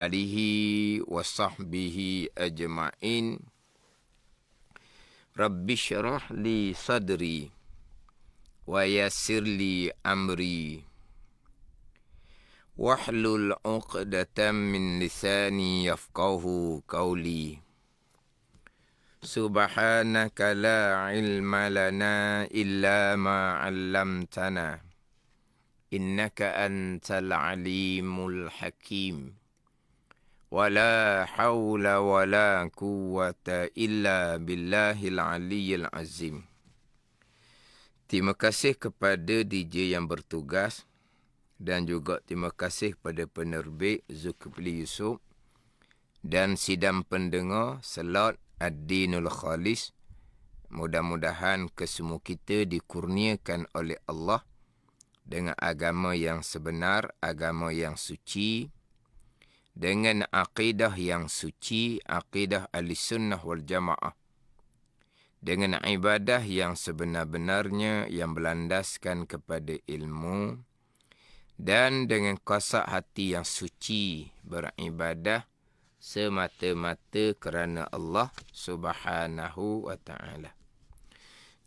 alihi wa sahbihi ajma'in. Rabbi syrah li sadri wa yassir li amri wahlul 'uqdatam min lisani yafqahu qawli. Subhanaka la ilma lana illa ma 'allamtana innaka antal alimul hakim. Wala hawla wala quwwata illa billahil aliyyil azim. Terima kasih kepada DJ yang bertugas dan juga terima kasih kepada penerbit Zulkifli Yusof dan sidang pendengar Salat Ad-Dinul Khalis. Mudah-mudahan kesemua kita dikurniakan oleh Allah dengan agama yang sebenar, agama yang suci, dengan akidah yang suci, akidah Ahlussunnah wal Jamaah, dengan ibadah yang sebenar-benarnya yang berlandaskan kepada ilmu, dan dengan kuasa hati yang suci beribadah semata-mata kerana Allah Subhanahu wa ta'ala.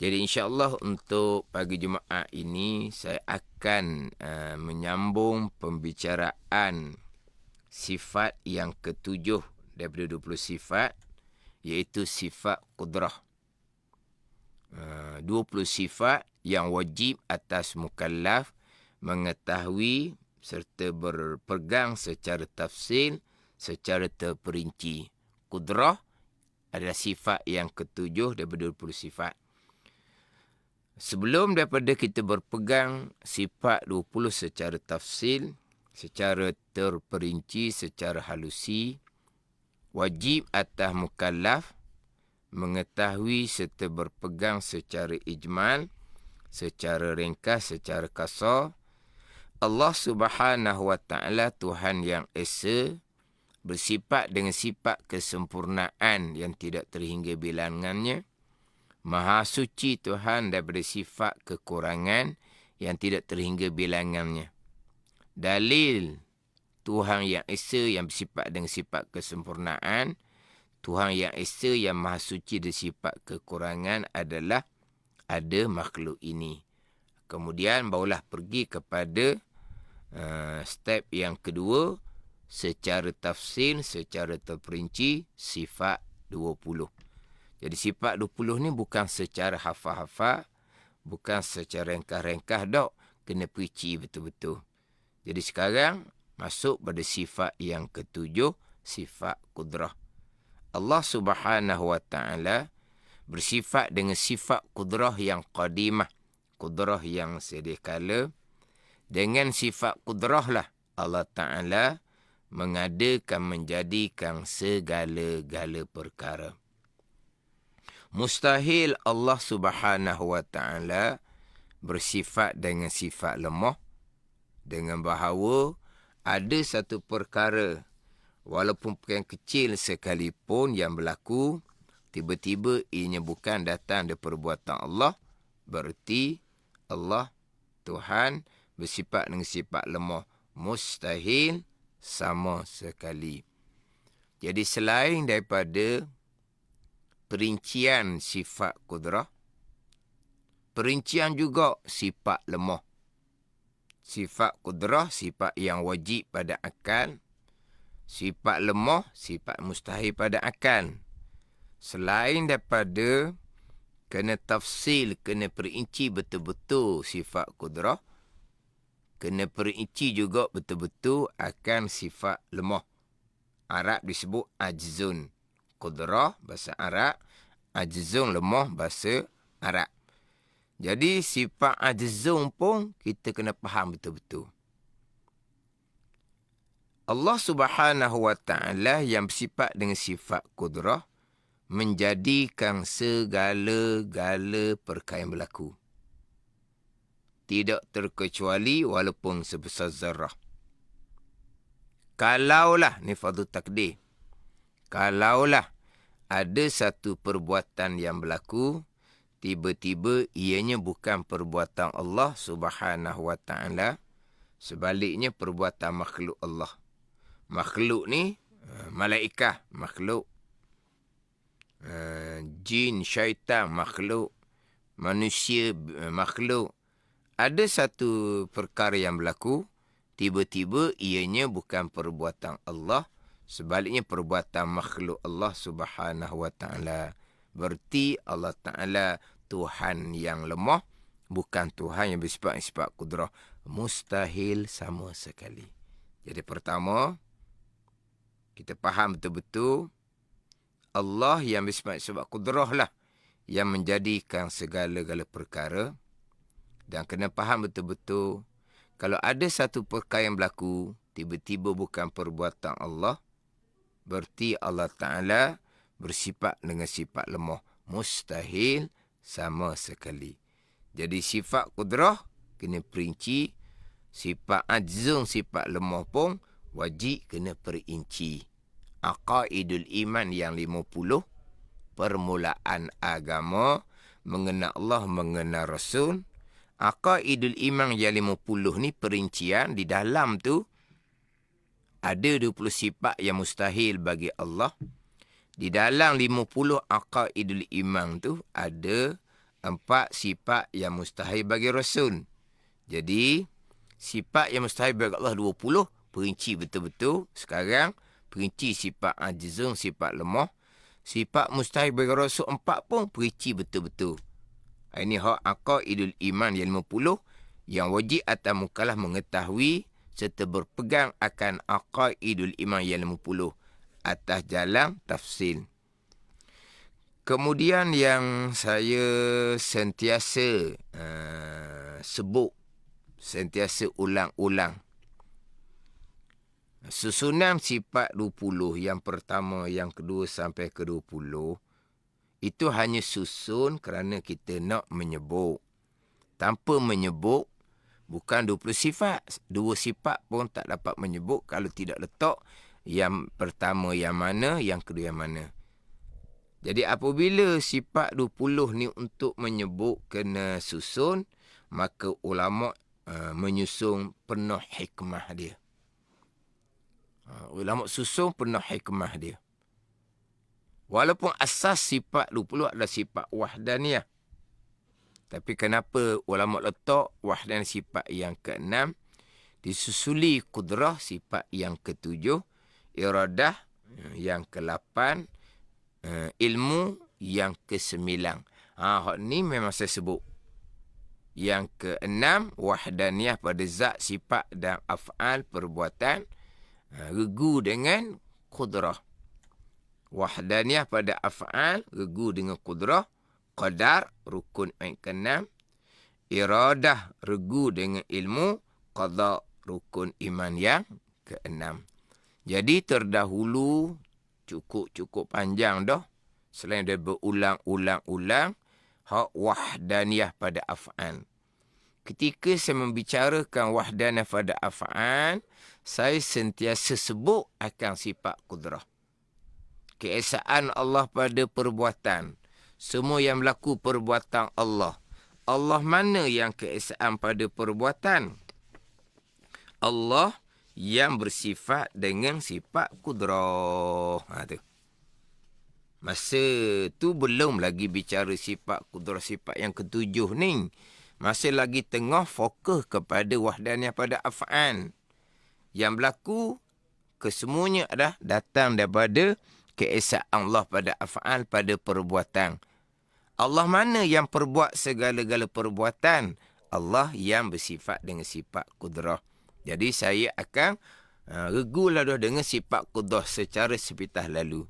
Jadi insya-Allah untuk pagi Jumaat ini saya akan menyambung pembicaraan sifat yang ketujuh daripada 20 sifat, iaitu sifat qudrah. 20 sifat yang wajib atas mukallaf mengetahui serta berpegang secara tafsil, secara terperinci. Qudrah adalah sifat yang ketujuh daripada 20 sifat. Sebelum daripada kita berpegang sifat 20 secara tafsil, secara terperinci, secara halusi, wajib atas mukallaf mengetahui serta berpegang secara ijmal, secara ringkas, secara kasar, Allah Subhanahu wa ta'ala Tuhan yang Esa, bersifat dengan sifat kesempurnaan yang tidak terhingga bilangannya. Maha suci Tuhan daripada sifat kekurangan yang tidak terhingga bilangannya. Dalil Tuhan yang Esa yang bersifat dengan sifat kesempurnaan, Tuhan yang Esa yang maha suci dari sifat kekurangan adalah ada makhluk ini. Kemudian barulah pergi kepada step yang kedua, secara tafsir, secara terperinci, sifat 20. Jadi sifat 20 ni bukan secara hafal-hafal, bukan secara rengkah-rengkah dok, kena perinci betul-betul. Jadi sekarang masuk pada sifat yang ketujuh, sifat qudrah. Allah Subhanahu wa ta'ala bersifat dengan sifat qudrah yang qadimah, qudrah yang sedia kala. Dengan sifat qudrah lah Allah Ta'ala mengadakan, menjadikan segala-gala perkara. Mustahil Allah Subhanahu wa ta'ala bersifat dengan sifat lemah, dengan bahawa ada satu perkara walaupun yang kecil sekalipun yang berlaku, tiba-tiba ianya bukan datang dari perbuatan Allah, berarti Allah Tuhan bersifat dengan sifat lemah. Mustahil sama sekali. Jadi selain daripada perincian sifat qudrah, perincian juga sifat lemah. Sifat qudrah, sifat yang wajib pada akal. Sifat lemah, sifat mustahil pada akal. Selain daripada kena tafsil, kena perinci betul-betul sifat qudrah, kena perinci juga betul-betul akan sifat lemah. Arab disebut ajzun. Qudrah bahasa Arab, ajzun lemah bahasa Arab. Jadi sifat ajzun pun kita kena faham betul-betul. Allah Subhanahu wa ta'ala yang bersifat dengan sifat qudrah menjadikan segala-gala perkara yang berlaku. Tidak terkecuali walaupun sebesar zarrah. Kalaulah, ni fardu takdir, kalaulah ada satu perbuatan yang berlaku, tiba-tiba ianya bukan perbuatan Allah Subhanahu wa ta'ala, sebaliknya perbuatan makhluk Allah. Makhluk ni, malaikah, makhluk. Jin, syaitan, makhluk. Manusia, makhluk. Ada satu perkara yang berlaku, tiba-tiba ianya bukan perbuatan Allah, sebaliknya perbuatan makhluk Allah Subhanahu wa taala. Berarti Allah Taala Tuhan yang lemah, bukan Tuhan yang bersifat kudrah. Mustahil sama sekali. Jadi pertama, kita faham betul-betul Allah yang bersifat kudrah lah yang menjadikan segala-gala perkara. Dan kena faham betul-betul, kalau ada satu perkara yang berlaku, tiba-tiba bukan perbuatan Allah, berarti Allah Ta'ala bersifat dengan sifat lemah. Mustahil sama sekali. Jadi sifat kudrah kena perinci, sifat ajzung, sifat lemah pun wajib kena perinci. Aqaidul iman yang 50, permulaan agama, mengenal Allah, mengenal Rasul. Aqaidul iman yang 50 ni perincian di dalam tu ada 20 sifat yang mustahil bagi Allah. Di dalam 50 aqaidul iman tu ada 4 sifat yang mustahil bagi Rasul. Jadi sifat yang mustahil bagi Allah 20, perinci betul-betul. Sekarang perinci sifat ajizun, sifat lemah. Sifat mustahil bagi Rasul 4 pun perinci betul-betul. Ini hak aqaidul iman yang 50 yang wajib atas mukallaf mengetahui serta berpegang akan aqaidul iman yang 50 atas jalan tafsil. Kemudian yang saya sentiasa sebut, sentiasa ulang-ulang, susunan sifat 20 yang pertama, yang kedua sampai ke 20, itu hanya susun kerana kita nak menyebut. Tanpa menyebut, bukan 20 sifat. 2 sifat pun tak dapat menyebut kalau tidak letak yang pertama yang mana, yang kedua yang mana. Jadi apabila sifat 20 ni untuk menyebut kena susun, maka ulama' menyusun penuh hikmah dia. Ulama' susun penuh hikmah dia. Walaupun asas sifat 20 adalah sifat wahdaniyah. Tapi kenapa ulama' letak wahdaniyah sifat yang ke-6, disusuli kudrah sifat yang ke-7, iradah yang ke-8, ilmu yang ke-9. Hak ni memang saya sebut. Yang ke-6, wahdaniyah pada zat, sifat dan af'al perbuatan, regu dengan kudrah. Wahdaniyah pada af'al, regu dengan kudrah. Qadar, rukun yang ke-6. Iradah, regu dengan ilmu. Qadha, rukun iman yang ke-6. Jadi terdahulu, cukup panjang dah. Selain dia berulang-ulang-ulang, hak wahdaniyah pada af'al. Ketika saya membicarakan wahdaniyah pada af'al, saya sentiasa sebut akan sifat kudrah. Keesaan Allah pada perbuatan. Semua yang berlaku perbuatan Allah. Allah mana yang keesaan pada perbuatan? Allah yang bersifat dengan sifat kudrah. Tu. Masa tu belum lagi bicara sifat kudrah, sifat yang ke-7 ni. Masih lagi tengah fokus kepada wahdaniyah pada af'al. Yang berlaku kesemuanya adalah datang daripada keesaan Allah pada af'al, pada perbuatan. Allah mana yang perbuat segala-gala perbuatan? Allah yang bersifat dengan sifat kudrah. Jadi saya akan regular dengan sifat kudrah secara sepitah lalu.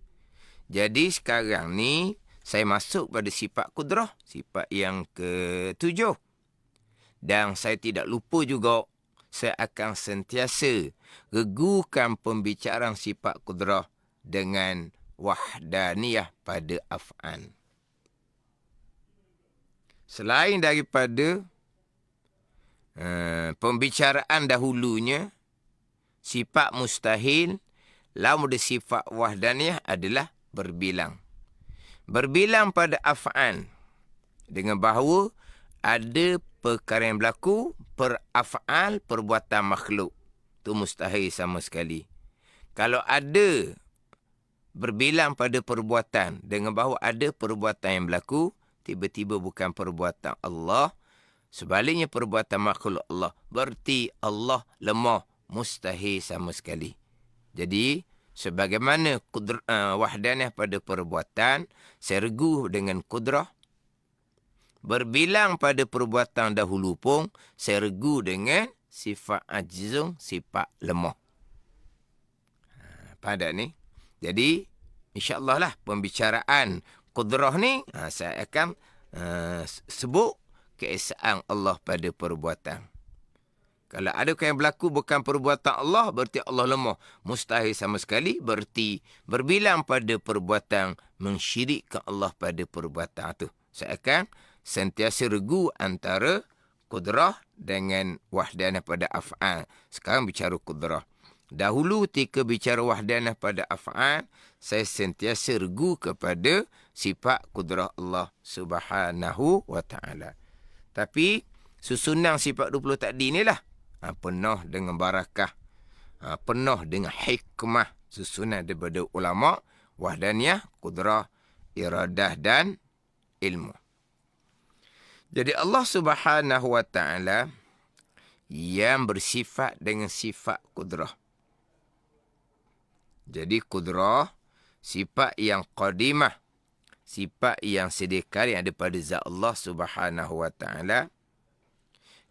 Jadi sekarang ni saya masuk pada sifat kudrah, sifat yang ke-7. Dan saya tidak lupa juga, saya akan sentiasa regukan pembicaraan sifat kudrah dengan wahdaniyah pada af'al. Selain daripada pembicaraan dahulunya, sifat mustahil, lawan sifat wahdaniyah adalah berbilang. Berbilang pada af'al, dengan bahawa ada perkara yang berlaku per af'al, perbuatan makhluk. Itu mustahil sama sekali. Kalau ada berbilang pada perbuatan dengan bahawa ada perbuatan yang berlaku, tiba-tiba bukan perbuatan Allah, sebaliknya perbuatan makhluk Allah, berarti Allah lemah, mustahil sama sekali. Jadi, sebagaimana wahdanah pada perbuatan, sergu dengan kudrah, berbilang pada perbuatan dahulu pun, sergu dengan sifat ajizung, sifat lemah. Faham tak ni? Jadi, insyaAllah lah pembicaraan kudrah ni, saya akan sebut keesaan Allah pada perbuatan. Kalau ada yang berlaku bukan perbuatan Allah, berarti Allah lemah. Mustahil sama sekali, berarti berbilang pada perbuatan, mensyirikkan Allah pada perbuatan itu. Saya akan sentiasa regu antara kudrah dengan wahdanah pada af'al. Sekarang bicara kudrah. Dahulu ketika bicara wahdanah pada af'al, saya sentiasa regu kepada sifat kudrah Allah Subhanahu wa ta'ala. Tapi susunan sifat 20 tadi inilah penuh dengan barakah, penuh dengan hikmah susunan daripada ulama, wahdaniyah, kudrah, iradah dan ilmu. Jadi Allah Subhanahu wa ta'ala yang bersifat dengan sifat kudrah. Jadi kudrah, sifat yang qadimah, sifat yang sedia kala yang ada pada zat Allah Subhanahu wa ta'ala.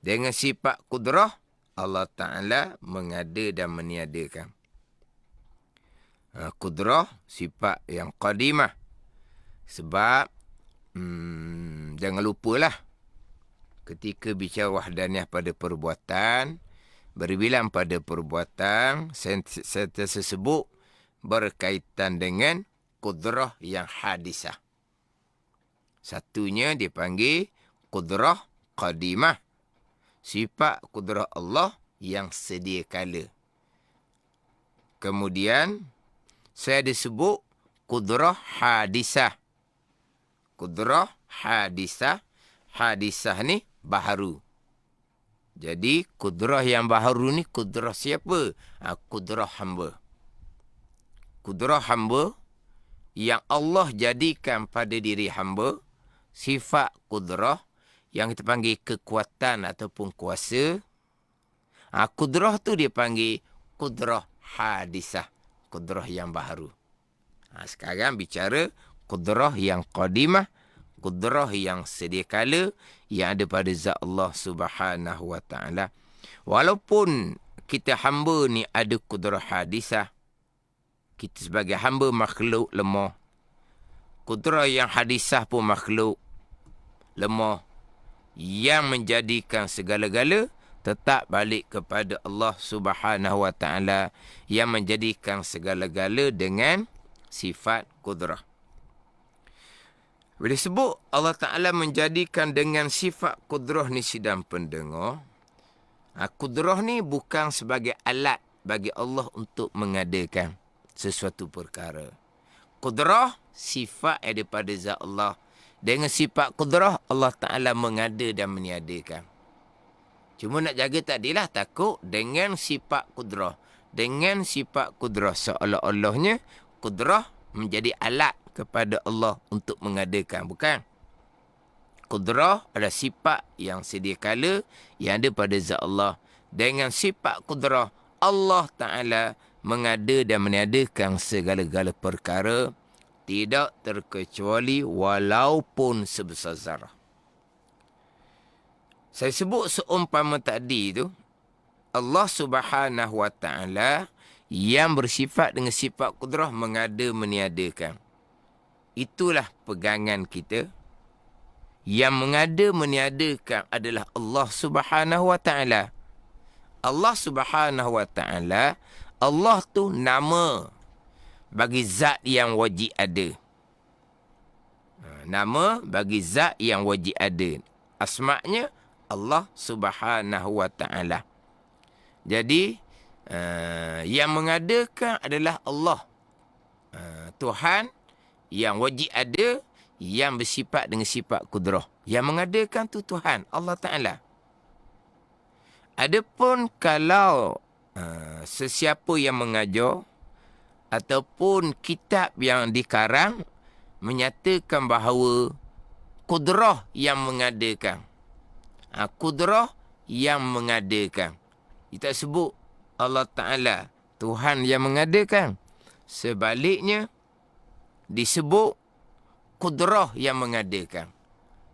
Dengan sifat kudrah, Allah Ta'ala mengada dan meniadakan. Kudrah, sifat yang qadimah. Sebab, jangan lupalah, ketika bicara wahdaniyah pada perbuatan, berbilang pada perbuatan, saya sebut berkaitan dengan kudrah yang hadisah. Satunya dipanggil kudrah qadimah. Sifat kudrah Allah yang sedia kala. Kemudian, saya disebut kudrah hadisah. Kudrah hadisah. Hadisah ni baharu. Jadi, kudrah yang baharu ni kudrah siapa? Kudrah hamba. Kudrah hamba yang Allah jadikan pada diri hamba, sifat kudrah yang kita panggil kekuatan ataupun kuasa. Kudrah tu dia panggil kudrah hadisah. Kudrah yang baharu. Sekarang bicara kudrah yang qadimah, kudrah yang sedia kala, yang ada pada zat Allah Subhanahu wa ta'ala. Walaupun kita hamba ni ada kudrah hadisah, kita sebagai hamba makhluk lemah. Kudrah yang hadisah pun makhluk lemah. Yang menjadikan segala-gala tetap balik kepada Allah Subhanahu wa ta'ala, yang menjadikan segala-gala dengan sifat kudrah. Bila sebut Allah Ta'ala menjadikan dengan sifat kudrah ni sidang pendengar, kudrah ni bukan sebagai alat bagi Allah untuk mengadakan sesuatu perkara. Kudrah sifat daripada zat Allah. Dengan sifat kudrah, Allah Ta'ala mengada dan meniadakan. Cuma nak jaga tadilah, takut dengan sifat kudrah. Dengan sifat kudrah, seolah-olahnya kudrah menjadi alat kepada Allah untuk mengadakan. Bukan. Kudrah adalah sifat yang sedia kala, yang ada pada zat Allah. Dengan sifat kudrah, Allah Ta'ala mengada dan meniadakan segala-gala perkara, tidak terkecuali walaupun sebesar zarah. Saya sebut seumpama tadi tu, Allah Subhanahu wa ta'ala yang bersifat dengan sifat kudrah mengada meniadakan. Itulah pegangan kita. Yang mengada meniadakan adalah Allah Subhanahu wa ta'ala. Allah Subhanahu wa ta'ala, Allah tu nama bagi zat yang wajib ada. Nama bagi zat yang wajib ada. Asma'nya Allah Subhanahu wa ta'ala. Jadi, yang mengadakan adalah Allah. Tuhan yang wajib ada, yang bersifat dengan sifat kudrah. Yang mengadakan tu Tuhan, Allah Ta'ala. Adapun kalau sesiapa yang mengajar, ataupun kitab yang dikarang menyatakan bahawa kudrah yang mengadakan. Kudrah yang mengadakan. Kita sebut Allah Ta'ala, Tuhan yang mengadakan. Sebaliknya, disebut kudrah yang mengadakan.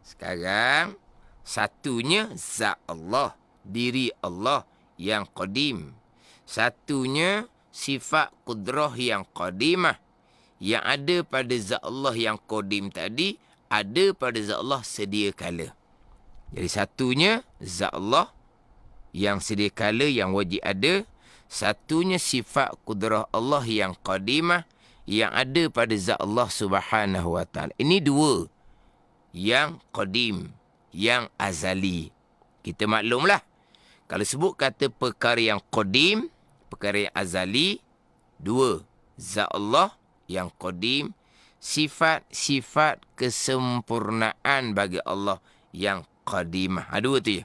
Sekarang, satunya zat Allah, diri Allah yang qadim. Satunya sifat kudrah yang qadimah. Yang ada pada zat Allah yang qadim tadi, ada pada zat Allah sedia kala. Jadi satunya zat Allah yang sedia kala, yang wajib ada. Satunya sifat kudrah Allah yang qadimah, yang ada pada zat Allah Subhanahu wa ta'ala. Ini dua. Yang qadim, yang azali. Kita maklumlah, kalau sebut kata perkara yang qadim, perkara yang azali, dua. Zat Allah yang qadim, sifat-sifat kesempurnaan bagi Allah yang qadimah. Dua tu je.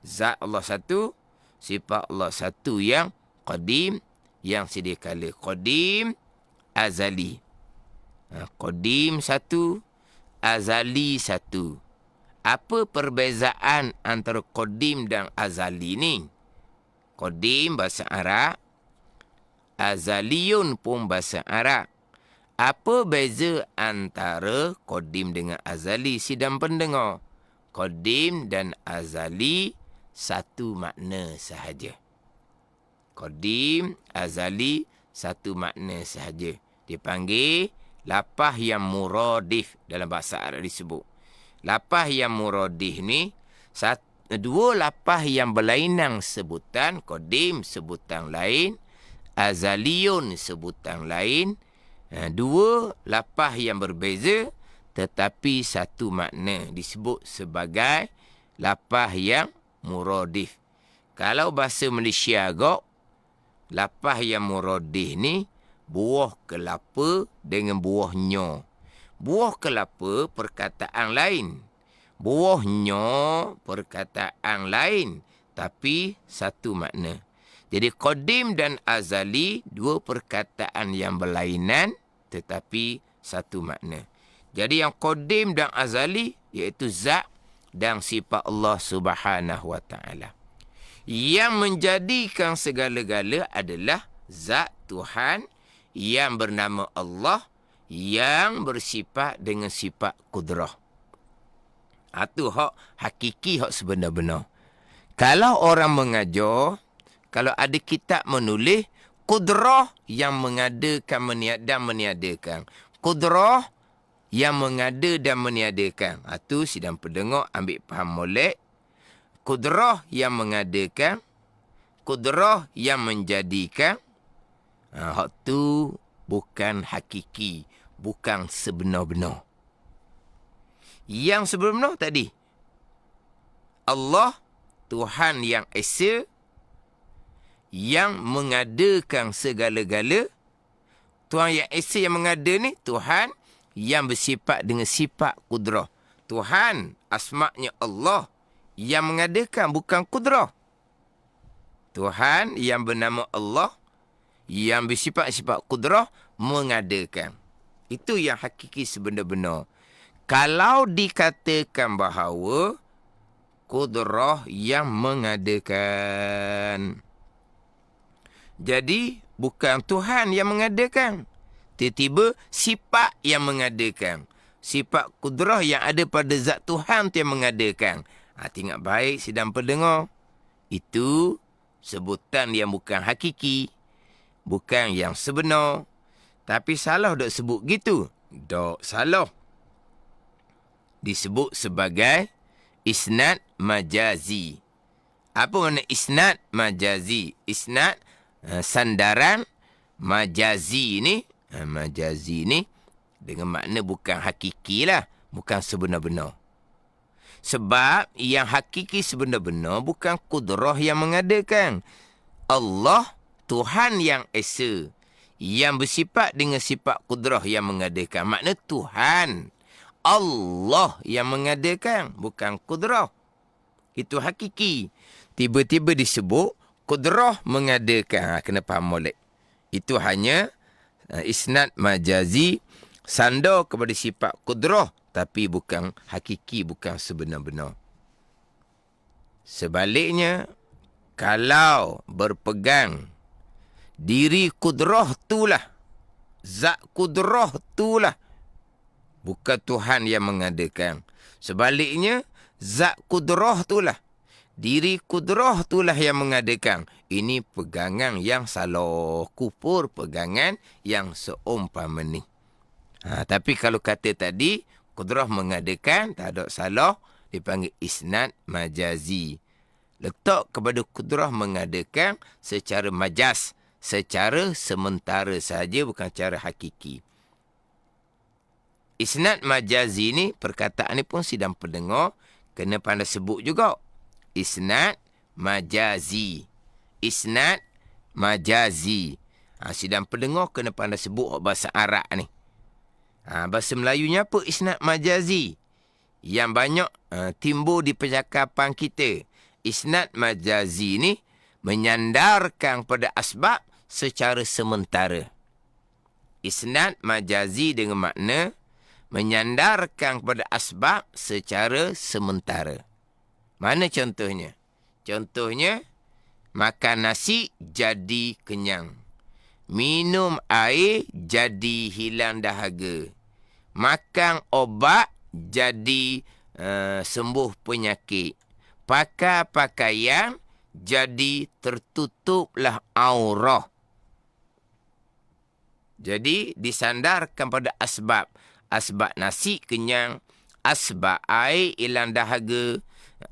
Zat Allah satu, sifat Allah satu yang qadim, yang sedia kala. Qadim, azali. Qadim satu, azali satu. Apa perbezaan antara qadim dan azali ni? Qadim bahasa Arab, azaliyun pun bahasa Arab. Apa beza antara qadim dengan azali, sidang pendengar? Qadim dan azali satu makna sahaja. Qadim, azali satu makna sahaja. Dipanggil lafaz yang muradif, dalam bahasa Arab disebut. Lafaz yang muradif ni dua lafaz yang berlainan sebutan. Qadim sebutan lain, azaliyun sebutan lain. Dua lafaz yang berbeza tetapi satu makna, disebut sebagai lafaz yang muradif. Kalau bahasa Malaysia agak, lafaz yang muradif ni buah kelapa dengan buah nyo. Buah kelapa perkataan lain, buah nyo perkataan lain, tapi satu makna. Jadi qadim dan azali dua perkataan yang berlainan tetapi satu makna. Jadi yang qadim dan azali iaitu zat dan sifat Allah Subhanahu wa ta'ala. Yang menjadikan segala-gala adalah zat Tuhan yang bernama Allah, yang bersifat dengan sifat kudrah. Itu hak hakiki, hak sebenar-benar. Kalau orang mengajar, kalau ada kitab menulis, kudrah yang mengadakan dan meniadakan. Kudrah yang mengada dan meniadakan. Itu sidang pendengar ambil faham molek. Kudrah yang mengadakan, kudrah yang menjadikan. Hak tu bukan hakiki, bukan sebenar-benar. Yang sebenar tadi, Allah, Tuhan yang esa, yang mengadakan segala-gala. Tuhan yang esa yang mengada ni, Tuhan yang bersifat dengan sifat kudrah. Tuhan, asma'nya Allah, yang mengadakan, bukan kudrah. Tuhan yang bernama Allah, yang bersifat-sifat kudrah, mengadakan. Itu yang hakiki sebenar-benar. Kalau dikatakan bahawa kudrah yang mengadakan, jadi bukan Tuhan yang mengadakan. Tiba-tiba sifat yang mengadakan. Sifat kudrah yang ada pada zat Tuhan tu yang mengadakan. Tengok baik sidang pendengar. Itu sebutan yang bukan hakiki, bukan yang sebenar. Tapi salah dok sebut gitu. Dok salah. Disebut sebagai isnad majazi. Apa makna isnad majazi? Isnad, sandaran. Majazi ni, majazi ni dengan makna bukan hakiki lah, bukan sebenar-benar. Sebab yang hakiki sebenar-benar bukan kudrah yang mengadakan. Allah, Tuhan yang esa, yang bersifat dengan sifat kudrah yang mengadakan. Makna Tuhan, Allah yang mengadakan, bukan kudrah. Itu hakiki. Tiba-tiba disebut kudrah mengadakan. Kena faham molek. Itu hanya isnad majazi sandar kepada sifat kudrah tapi bukan hakiki, bukan sebenar-benar. Sebaliknya, kalau berpegang diri kudrah itulah, zat kudrah itulah, bukan Tuhan yang mengadakan. Sebaliknya, zat kudrah itulah, diri kudrah itulah yang mengadakan. Ini pegangan yang salah, kufur pegangan yang seumpama ni. Tapi kalau kata tadi, kudrah mengadakan, tak ada salah, dipanggil isnad majazi. Letak kepada kudrah mengadakan secara majaz, secara sementara saja, bukan secara hakiki. Isnad majazi ni, perkataan ni pun sidang pendengar kena pandai sebut juga. Isnad majazi. Isnad majazi. Sidang pendengar kena pandai sebut bahasa Arab ni. Bahasa Melayunya apa? Isnad majazi. Yang banyak timbul di percakapan kita. Isnad majazi ni menyandarkan pada asbab secara sementara. Isnad majazi dengan makna menyandarkan kepada asbab secara sementara. Mana contohnya? Contohnya, makan nasi jadi kenyang. Minum air jadi hilang dahaga. Makan obat jadi sembuh penyakit. Pakai pakaian jadi tertutuplah aurah. Jadi disandarkan pada asbab. Asbab nasi kenyang, asbab air hilang dahaga,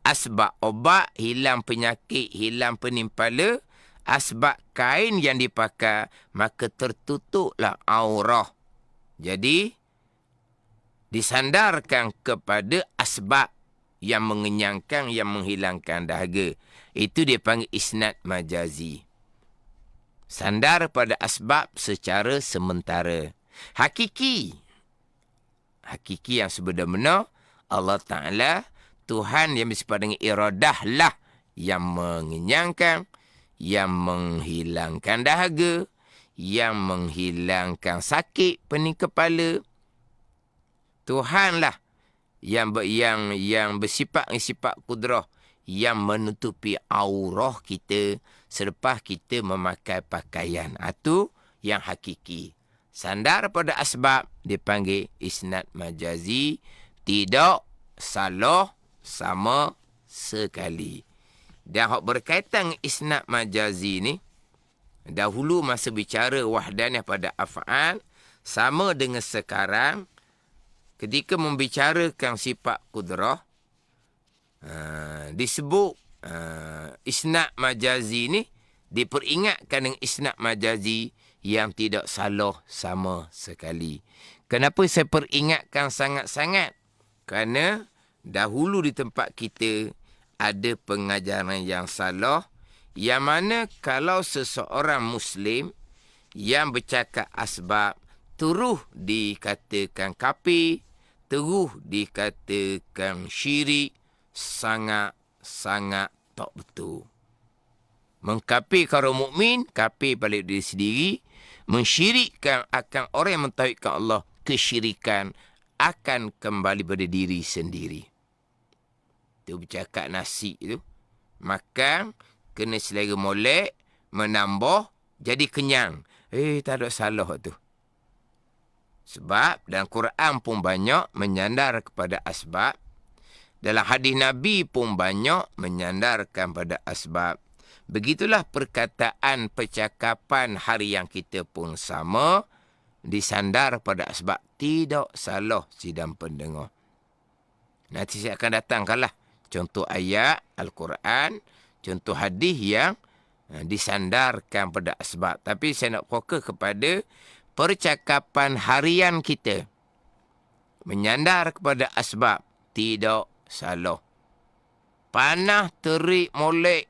asbab obat hilang penyakit, hilang penimpala, asbab kain yang dipakai, maka tertutuplah aurah. Jadi disandarkan kepada asbab yang mengenyangkan, yang menghilangkan dahaga. Itu dia panggil isnad majazi. Sandar pada asbab secara sementara. Hakiki. Hakiki yang sebenar-benar, Allah Ta'ala, Tuhan yang bersifat dengan iradah lah yang mengenyangkan, yang menghilangkan dahaga, yang menghilangkan sakit pening kepala. Tuhanlah yang bersifat kudrah, yang menutupi aurah kita selepas kita memakai pakaian. Itu yang hakiki. Sandar pada asbab dipanggil isnad majazi, tidak salah sama sekali. Dan hak berkaitan isnad majazi ni, dahulu masa bicara wahdaniyah pada af'al, sama dengan sekarang, ketika membicarakan sifat kudrah, disebut isnad majazi ni, diperingatkan dengan isnad majazi yang tidak salah sama sekali. Kenapa saya peringatkan sangat-sangat? Kerana dahulu di tempat kita ada pengajaran yang salah, yang mana kalau seseorang Muslim yang bercakap asbab, terus dikatakan kafir, terus dikatakan syirik, sangat-sangat tak betul. Mengkafirkan orang mukmin, kafir pada diri sendiri. Mensyirikkan akan orang yang mentauhidkan Allah, kesyirikan akan kembali pada diri sendiri. Itu bercakap nasi itu, makan, kena selera molek, menambah, jadi kenyang. Tak ada salah tu. Sebab dalam Quran pun banyak menyandar kepada asbab. Dalam hadis Nabi pun banyak menyandarkan pada asbab. Begitulah perkataan percakapan harian kita pun sama, disandar pada asbab. Tidak salah sidang pendengar. Nanti saya akan datangkanlah contoh ayat Al-Quran, contoh hadis yang disandarkan pada asbab. Tapi saya nak fokus kepada percakapan harian kita. Menyandar kepada asbab, tidak salah. Panah, terik, molek,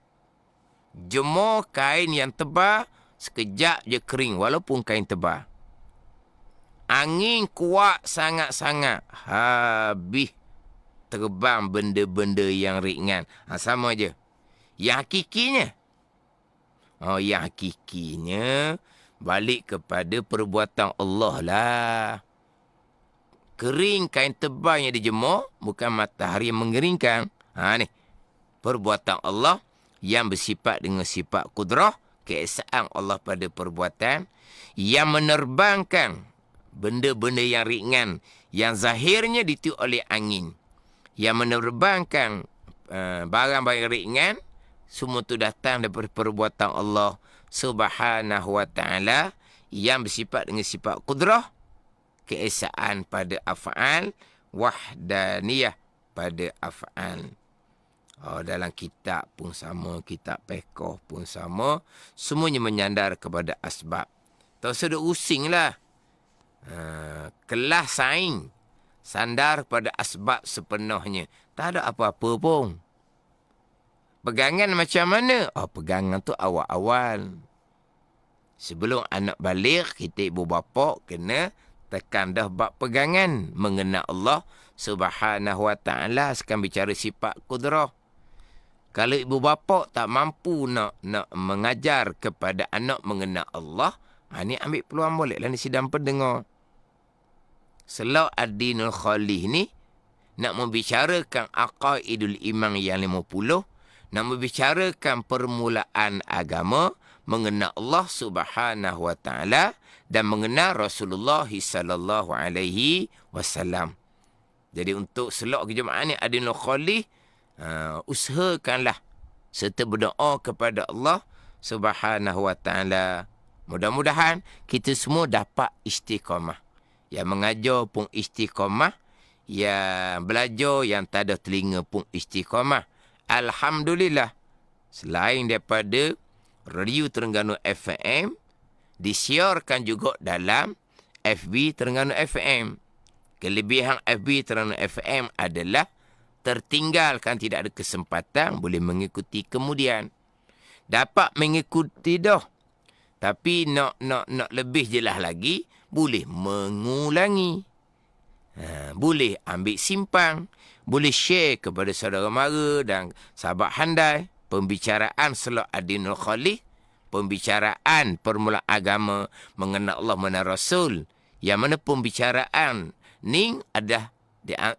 jemur kain yang tebal, sekejap je kering walaupun kain tebal. Angin kuat sangat-sangat, habis terbang benda-benda yang ringan. Sama je. Yang hakikinya, yang hakikinya balik kepada perbuatan Allah lah. Kering kain tebal yang dijemur, bukan matahari yang mengeringkan. Ni, perbuatan Allah yang bersifat dengan sifat kudrah, keesaan Allah pada perbuatan, yang menerbangkan benda-benda yang ringan, yang zahirnya ditiup oleh angin, yang menerbangkan barang-barang ringan, semua itu datang daripada perbuatan Allah Subhanahu wa ta'ala yang bersifat dengan sifat kudrah, keesaan pada af'al, wahdaniyah pada af'al. Dalam kitab pun sama, kitab fiqh pun sama, semuanya menyandar kepada asbab. Tak usah duk using lah. Kelas saing, sandar pada asbab sepenuhnya. Tak ada apa-apa pun. Pegangan macam mana? Pegangan tu awal-awal. Sebelum anak balik, kita ibu bapa kena tekan dah bab pegangan mengenal Allah Subhanahu wa ta'ala. Sekarang bicara sifat kudrah. Kalau ibu bapa tak mampu nak mengajar kepada anak mengenal Allah, ni ambil peluang bolehlah ni sidang pendengar. Salah ad-dinul khalih ni nak membicarakan aqaidul iman yang 50, nak membicarakan permulaan agama, mengenal Allah Subhanahu wa ta'ala dan mengenal Rasulullah sallallahu alaihi wasallam. Jadi untuk selok kejemaah ni ad-dinul khalih, usahakanlah serta berdoa kepada Allah Subhanahu wa ta'ala. Mudah-mudahan kita semua dapat istiqamah. Yang mengajar pun istiqamah, yang belajar, yang tak ada telinga pun istiqamah. Alhamdulillah. Selain daripada radio Terengganu FM, disiarkan juga dalam FB Terengganu FM. Kelebihan FB Terengganu FM adalah tertinggalkan, tidak ada kesempatan, boleh mengikuti kemudian. Dapat mengikuti dah. Tapi nak lebih jelas lagi, boleh mengulangi. Boleh ambil simpang. Boleh share kepada saudara mara dan sahabat handai. Pembicaraan selok ad-dinul khalih. Pembicaraan permulaan agama, mengenal Allah, mengenal Rasul. Yang mana pembicaraan ni adalah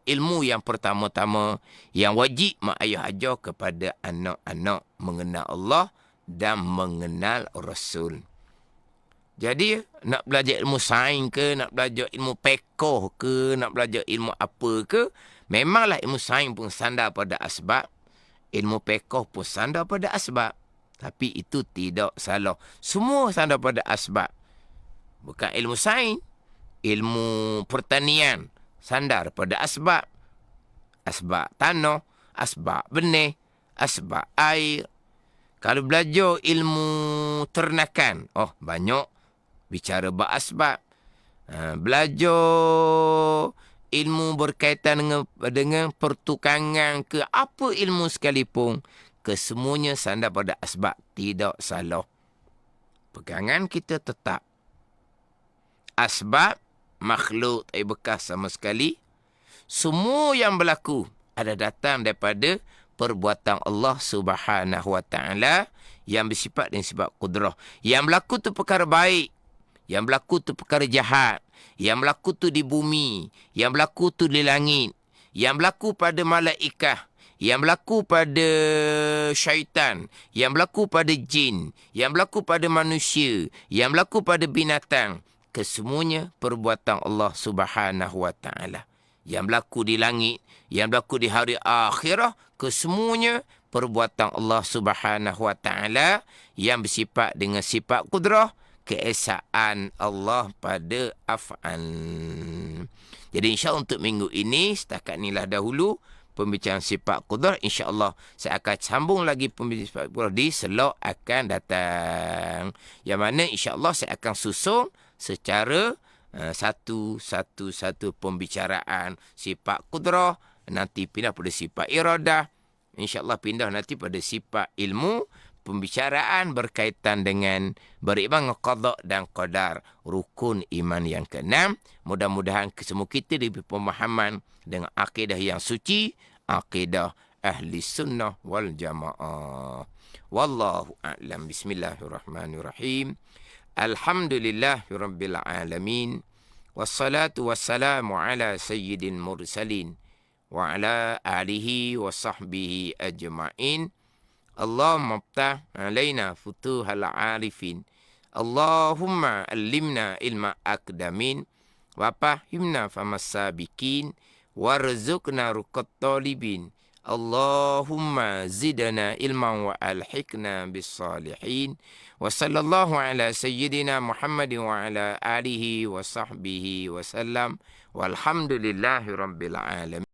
ilmu yang pertama-tama yang wajib mak ayah ajar kepada anak-anak mengenal Allah dan mengenal Rasul. Jadi nak belajar ilmu sains ke, nak belajar ilmu pekoh ke, nak belajar ilmu apa ke, memanglah ilmu sains pun sandar pada asbab, ilmu pekoh pun sandar pada asbab. Tapi itu tidak salah. Semua sandar pada asbab. Bukan ilmu sains, ilmu pertanian sandar pada asbab. Asbab tanah, asbab benih, asbab air. Kalau belajar ilmu ternakan, banyak bicara bab asbab. Belajar ilmu berkaitan dengan pertukangan ke apa ilmu sekalipun, kesemuanya sandar pada asbab. Tidak salah. Pegangan kita tetap. Asbab makhluk tak bekas sama sekali. Semua yang berlaku ada datang daripada perbuatan Allah Subhanahu wa ta'ala yang bersifat dengan sifat kudrah. Yang berlaku tu perkara baik, yang berlaku tu perkara jahat, yang berlaku tu di bumi, yang berlaku tu di langit, yang berlaku pada malaikat, yang berlaku pada syaitan, yang berlaku pada jin, yang berlaku pada manusia, yang berlaku pada binatang, kesemuanya perbuatan Allah Subhanahu wa ta'ala. Yang berlaku di langit, yang berlaku di hari akhirah, kesemuanya perbuatan Allah Subhanahu wa ta'ala yang bersifat dengan sifat kudrah, keesaan Allah pada af'al. Jadi insya-Allah untuk minggu ini setakat inilah dahulu pembicaraan sifat kudrah. Insya-Allah saya akan sambung lagi pembicaraan sifat kudrah di selok akan datang. Yang mana insya-Allah saya akan susun secara satu pembicaraan sifat kudrah, nanti pindah pada sifat iradah, insya-Allah pindah nanti pada sifat ilmu, pembicaraan berkaitan dengan beriman qada dan qadar, rukun iman yang keenam. Mudah-mudahan semua kita diberi pemahaman dengan akidah yang suci, akidah ahli sunnah wal jamaah. Wallahu a'lam. Bismillahirrahmanirrahim. Alhamdulillahi Rabbil Alamin. Wassalatu wassalamu ala sayyidil mursalin. Wa ala alihi wa sahbihi ajma'in. Allahumma ftah alaina futuhal arifin. Allahumma allimna ilma akdamin. Wa fahimna famas sabikin. Warzuqna ruqat talibin. Allahumma zidna ilman wa alhiqna bis salihin. Wa sallallahu ala sayyidina Muhammadin wa ala alihi wa sahbihi wa sallam. Walhamdulillahi rabbil alamin.